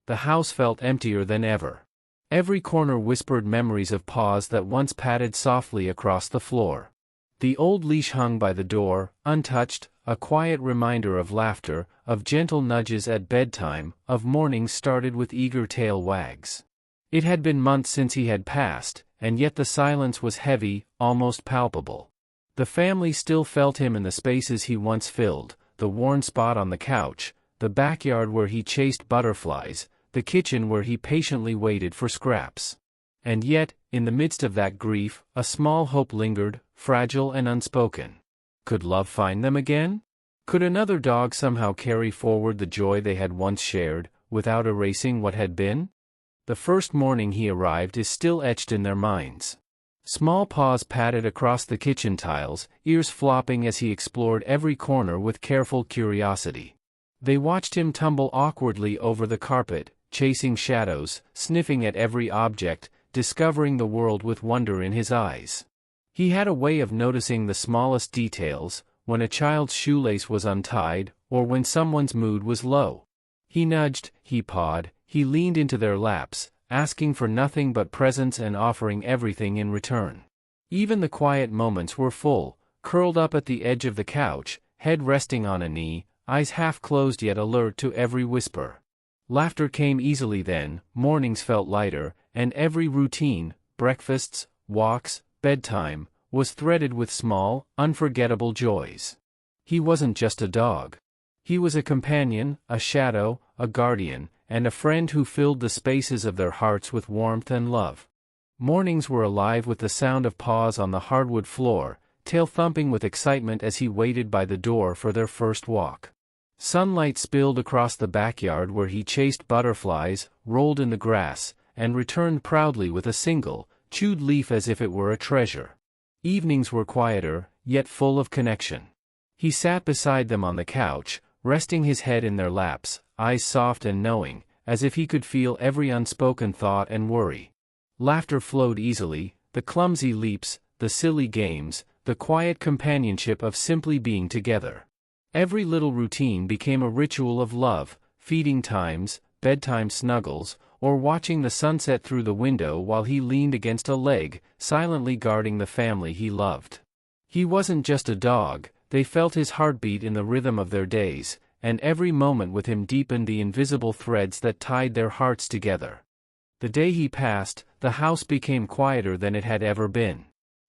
The house felt emptier than ever. Every corner whispered memories of paws that once patted softly across the floor. The old leash hung by the door, untouched, a quiet reminder of laughter, of gentle nudges at bedtime, of mornings started with eager tail wags. It had been months since he had passed, and yet the silence was heavy, almost palpable. The family still felt him in the spaces he once filled, the worn spot on the couch, the backyard where he chased butterflies, the kitchen where he patiently waited for scraps. And yet, in the midst of that grief, a small hope lingered, fragile and unspoken. Could love find them again? Could another dog somehow carry forward the joy they had once shared, without erasing what had been? The first morning he arrived is still etched in their minds. Small paws patted across the kitchen tiles, ears flopping as he explored every corner with careful curiosity. They watched him tumble awkwardly over the carpet, chasing shadows, sniffing at every object, discovering the world with wonder in his eyes. He had a way of noticing the smallest details, when a child's shoelace was untied, or when someone's mood was low. He nudged, he pawed, he leaned into their laps, asking for nothing but presence and offering everything in return. Even the quiet moments were full, curled up at the edge of the couch, head resting on a knee, eyes half closed yet alert to every whisper. Laughter came easily then, mornings felt lighter, and every routine, breakfasts, walks, bedtime, was threaded with small, unforgettable joys. He wasn't just a dog. He was a companion, a shadow, a guardian, and a friend who filled the spaces of their hearts with warmth and love. Mornings were alive with the sound of paws on the hardwood floor, tail thumping with excitement as he waited by the door for their first walk. Sunlight spilled across the backyard where he chased butterflies, rolled in the grass, and returned proudly with a single, chewed leaf as if it were a treasure. Evenings were quieter, yet full of connection. He sat beside them on the couch, resting his head in their laps, eyes soft and knowing, as if he could feel every unspoken thought and worry. Laughter flowed easily, the clumsy leaps, the silly games, the quiet companionship of simply being together. Every little routine became a ritual of love, feeding times, bedtime snuggles, or watching the sunset through the window while he leaned against a leg, silently guarding the family he loved. He wasn't just a dog, they felt his heartbeat in the rhythm of their days, and every moment with him deepened the invisible threads that tied their hearts together. The day he passed, the house became quieter than it had ever been.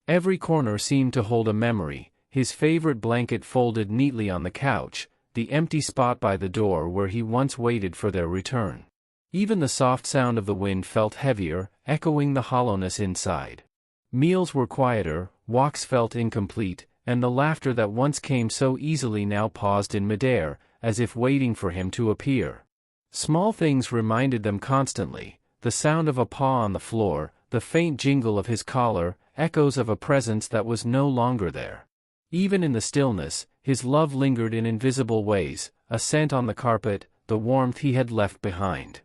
Every corner seemed to hold a memory, his favorite blanket folded neatly on the couch, the empty spot by the door where he once waited for their return. Even the soft sound of the wind felt heavier, echoing the hollowness inside. Meals were quieter, walks felt incomplete, and the laughter that once came so easily now paused in midair, as if waiting for him to appear. Small things reminded them constantly, the sound of a paw on the floor, the faint jingle of his collar, echoes of a presence that was no longer there. Even in the stillness, his love lingered in invisible ways, a scent on the carpet, the warmth he had left behind.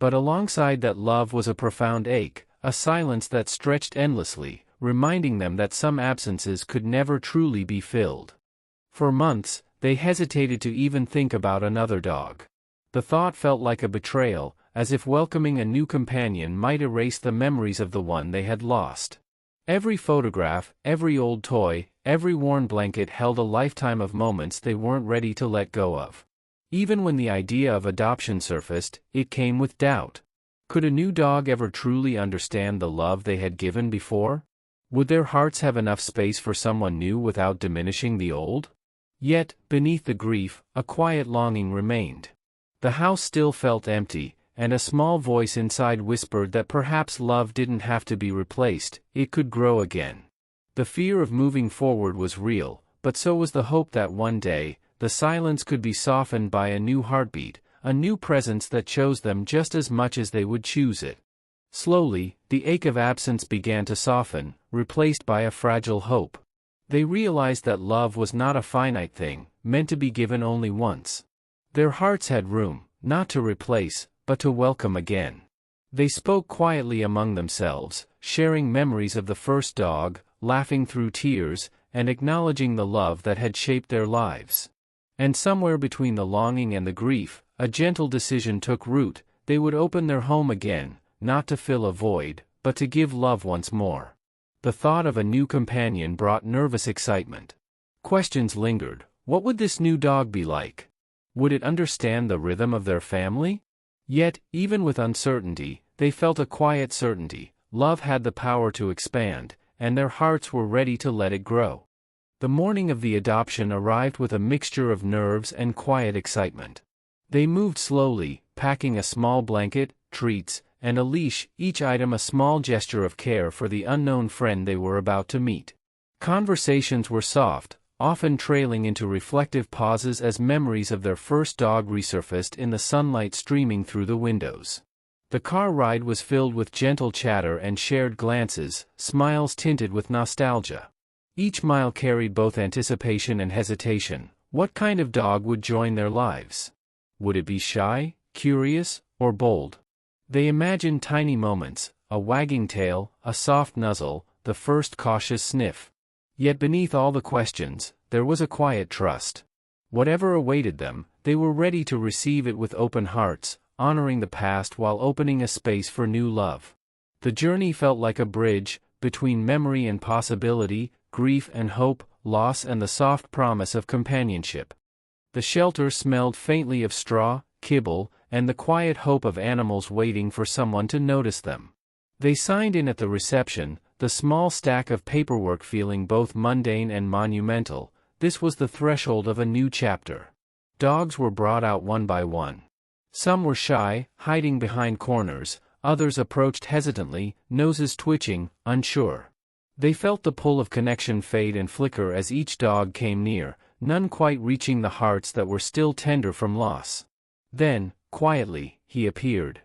But alongside that love was a profound ache, a silence that stretched endlessly, reminding them that some absences could never truly be filled. For months, they hesitated to even think about another dog. The thought felt like a betrayal, as if welcoming a new companion might erase the memories of the one they had lost. Every photograph, every old toy, every worn blanket held a lifetime of moments they weren't ready to let go of. Even when the idea of adoption surfaced, it came with doubt. Could a new dog ever truly understand the love they had given before? Would their hearts have enough space for someone new without diminishing the old? Yet, beneath the grief, a quiet longing remained. The house still felt empty, and a small voice inside whispered that perhaps love didn't have to be replaced, it could grow again. The fear of moving forward was real, but so was the hope that one day, the silence could be softened by a new heartbeat, a new presence that chose them just as much as they would choose it. Slowly, the ache of absence began to soften, replaced by a fragile hope. They realized that love was not a finite thing, meant to be given only once. Their hearts had room, not to replace, but to welcome again. They spoke quietly among themselves, sharing memories of the first dog, laughing through tears, and acknowledging the love that had shaped their lives. And somewhere between the longing and the grief, a gentle decision took root, they would open their home again, not to fill a void, but to give love once more. The thought of a new companion brought nervous excitement. Questions lingered. What would this new dog be like? Would it understand the rhythm of their family? Yet, even with uncertainty, they felt a quiet certainty. Love had the power to expand, and their hearts were ready to let it grow. The morning of the adoption arrived with a mixture of nerves and quiet excitement. They moved slowly, packing a small blanket, treats, and a leash, each item a small gesture of care for the unknown friend they were about to meet. Conversations were soft, often trailing into reflective pauses as memories of their first dog resurfaced in the sunlight streaming through the windows. The car ride was filled with gentle chatter and shared glances, smiles tinted with nostalgia. Each mile carried both anticipation and hesitation. What kind of dog would join their lives? Would it be shy, curious, or bold? They imagined tiny moments, a wagging tail, a soft nuzzle, the first cautious sniff. Yet beneath all the questions, there was a quiet trust. Whatever awaited them, they were ready to receive it with open hearts, honoring the past while opening a space for new love. The journey felt like a bridge, between memory and possibility, grief and hope, loss and the soft promise of companionship. The shelter smelled faintly of straw, kibble, and the quiet hope of animals waiting for someone to notice them. They signed in at the reception, the small stack of paperwork feeling both mundane and monumental. This was the threshold of a new chapter. Dogs were brought out one by one. Some were shy, hiding behind corners, others approached hesitantly, noses twitching, unsure. They felt the pull of connection fade and flicker as each dog came near, none quite reaching the hearts that were still tender from loss. Then, quietly, he appeared.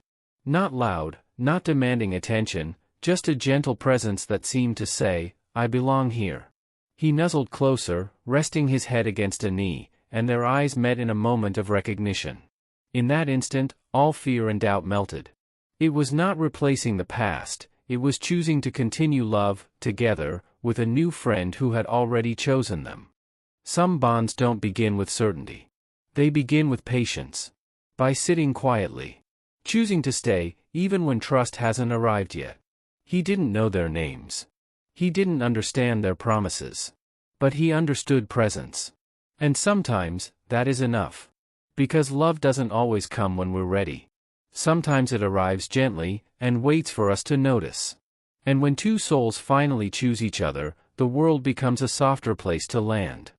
Not loud, not demanding attention, just a gentle presence that seemed to say, "I belong here." He nuzzled closer, resting his head against a knee, and their eyes met in a moment of recognition. In that instant, all fear and doubt melted. It was not replacing the past, it was choosing to continue love, together, with a new friend who had already chosen them. Some bonds don't begin with certainty. They begin with patience. By sitting quietly. Choosing to stay, even when trust hasn't arrived yet. He didn't know their names. He didn't understand their promises. But he understood presence. And sometimes, that is enough. Because love doesn't always come when we're ready. Sometimes it arrives gently, and waits for us to notice. And when two souls finally choose each other, the world becomes a softer place to land.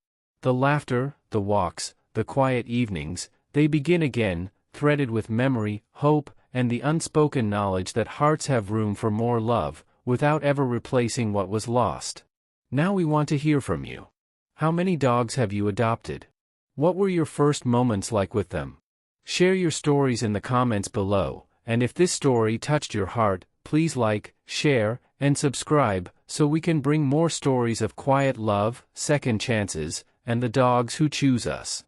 The laughter, the walks, the quiet evenings, they begin again, threaded with memory, hope, and the unspoken knowledge that hearts have room for more love, without ever replacing what was lost. Now we want to hear from you. How many dogs have you adopted? What were your first moments like with them? Share your stories in the comments below, and if this story touched your heart, please like, share, and subscribe, so we can bring more stories of quiet love, second chances, and the dogs who choose us.